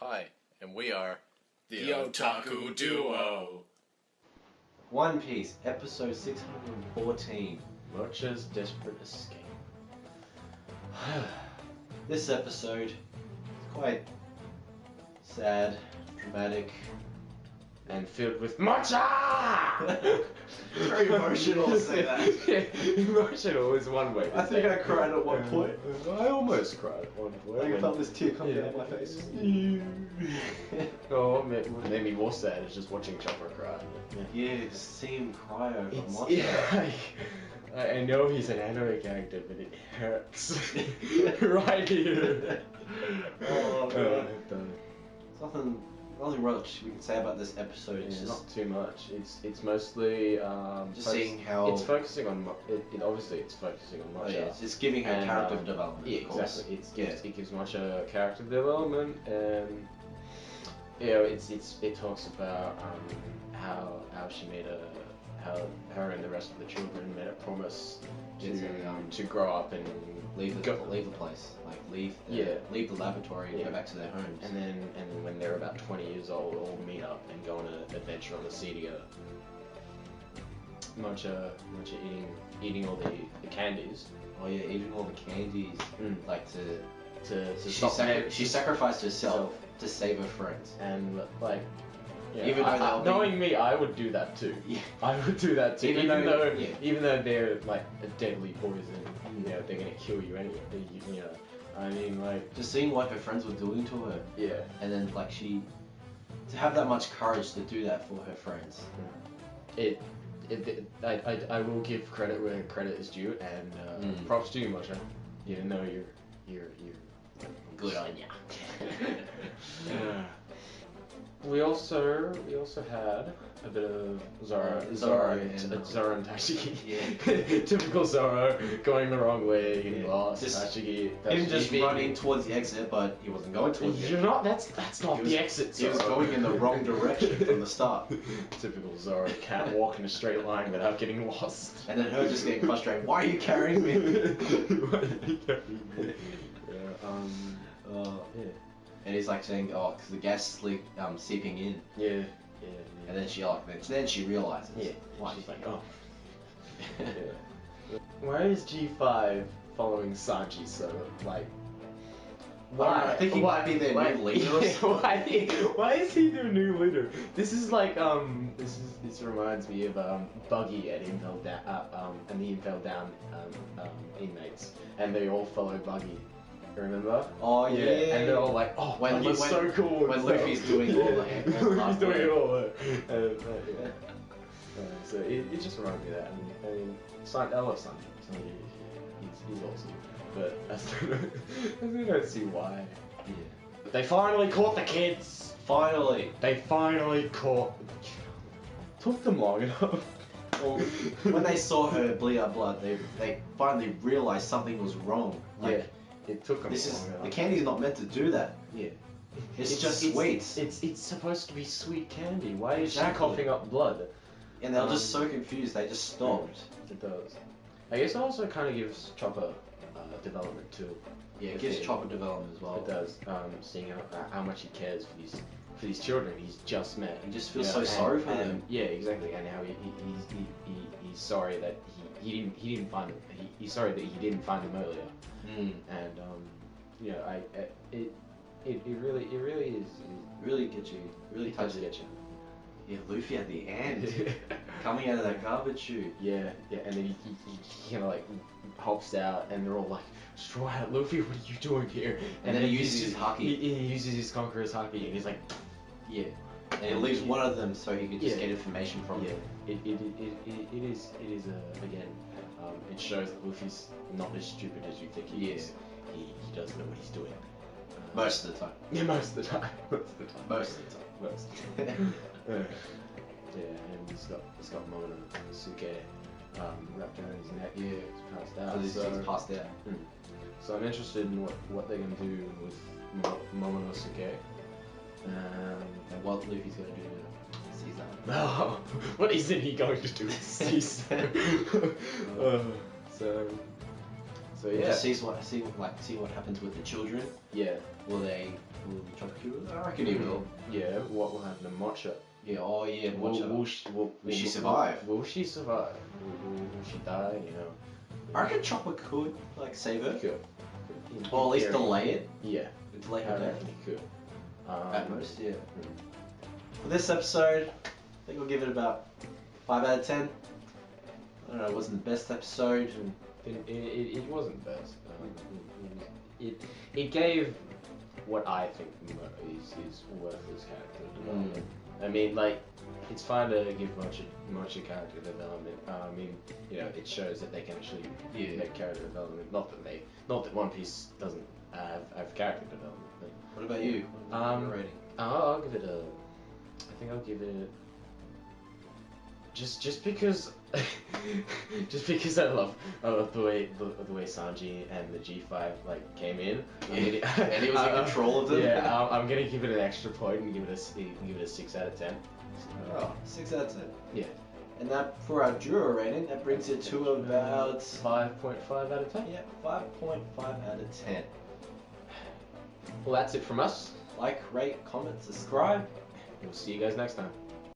Hi, and we are the Otaku Duo. One Piece, episode 614. Rocha's Desperate Escape. This episode is quite sad, dramatic, And filled with matcha! very emotional to say that. Emotional is one way to I think say I cried at one point. I almost cried at one point. I felt this tear come down my face. Oh, what made me more sad is just watching Chopper cry. Yeah, just see him cry over It's, Matcha. yeah, I know he's an anime character, but it hurts. Right here. Oh, God. Nothing Nothing much we can say about this episode. It's Yeah, just not too much. It's mostly seeing how it's focusing on obviously it's focusing on Matcha. it's just giving her And, character development. Yeah, of course. exactly. It gives Matcha character development, and it talks about how she made how her and the rest of the children made a promise to grow up and leave the place, like leave the laboratory and go back to their homes. And then when they're about 20 years old, all meet up and go on an adventure on the sea together. Matcha eating all the candies. Oh yeah, eating all the candies, like She she sacrificed herself to save her friends. And like, yeah, Even though knowing me, I would do that too. Yeah. I would do that too. Even though they're like a deadly poison, they're gonna kill you anyway. I mean, like, Just seeing what her friends were doing to her, yeah. and then like to have that much courage to do that for her friends. I will give credit where credit is due, and props to you, Matcha. You know you're Good on ya. We also had a bit of Zoro and Tashigi. Yeah. Typical Zoro, going the wrong way, getting lost. Just Tashigi Him just being- running towards the exit, but he wasn't going towards the exit. That's not He was- the exit. He was Zoro. going in the wrong direction from the start. Typical Zoro, can't walk in a straight line without getting lost. And then her just getting frustrated. Why are you carrying me? Yeah. And he's like saying, "Oh, because the gas leak seeping in." Yeah. And then then she realizes. Yeah. Why? She's like, oh. Yeah. Why is G5 following Sanji so like? I think he might be their new leader or something. Why is he their new leader? This is like this reminds me of Buggy at Impel Down and the Impel Down inmates, and they all follow Buggy. Remember? Oh yeah. And they're all like, "Oh, Buggy's so cool." When Luffy's doing all the Luffy's doing it all. So it just reminds me of that. I mean, I love Sanji. He's awesome. But I still don't see why. Yeah. But they finally caught the kids! Finally. They finally caught... Took them long enough. Well, when they saw her bleed out blood, they finally realized something was wrong. Like, it took them long enough. The candy's not meant to do that. Yeah. It's just sweets. It's supposed to be sweet candy. Why is Exactly. she coughing up blood? And they're just so confused, they just stopped. It does. I guess it also kind of gives Chopper development too. Yeah, it gives Chopper development as well. It does. Seeing how much he cares for these children he's just met. He just feels so sorry for them. Yeah, exactly. And how he's sorry that he didn't find them. He's sorry that he didn't find them earlier. And it really is. Really gets you. Really does touches get you. Yeah, Luffy at the end, coming out of that garbage chute. Yeah, and then he kind of like hops out, and they're all like, "Straw Hat Luffy, what are you doing here?" And then he uses his haki. He uses his Conqueror's haki, and he's like, Yeah, and he leaves one of them so he can just get information from yeah. them. It is again. It shows that Luffy's not as stupid as you think he is. He does know what he's doing. Most of the time. Yeah, most of the time. Most of the time. And he's got Momonosuke wrapped around his neck. Yeah, it's passed out. He's passed out. So I'm interested in what they're gonna do with Momonosuke. And what Luffy's gonna do to Caesar. No, what isn't he going to do with Caesar? So yeah. Just see what happens with the children. Yeah. Will the Chopper Q? Oh, reckon he will. Yeah, what will happen to Mocha? Yeah, oh yeah, watch out. Will she survive? Will she survive? Will she die? You know. I reckon Chopper could, like, save her. Could. Or at least delay it. Yeah. Delay her death. He could. At most, yeah. For this episode, I think I'll give it about 5 out of 10. I don't know, it wasn't the best episode. It wasn't the best. It gave what I think is worthless character development. I mean, like, it's fine to give much of character development. I mean, you know, it shows that they can actually make character development. Not that One Piece doesn't have character development. But, What about you? What your rating? I'll give it I think I'll give it. Just because, I love the way Sanji and the G5 like came in. And he was in control of them. Yeah, I'm gonna give it an extra point and give it a 6 out of 10. Oh, 6 out of 10. Yeah. And that, for our Duro rating, that brings it to about 5.5 out of 10. Yeah, 5.5 out of 10. Well, that's it from us. Like, rate, comment, subscribe. We'll see you guys next time.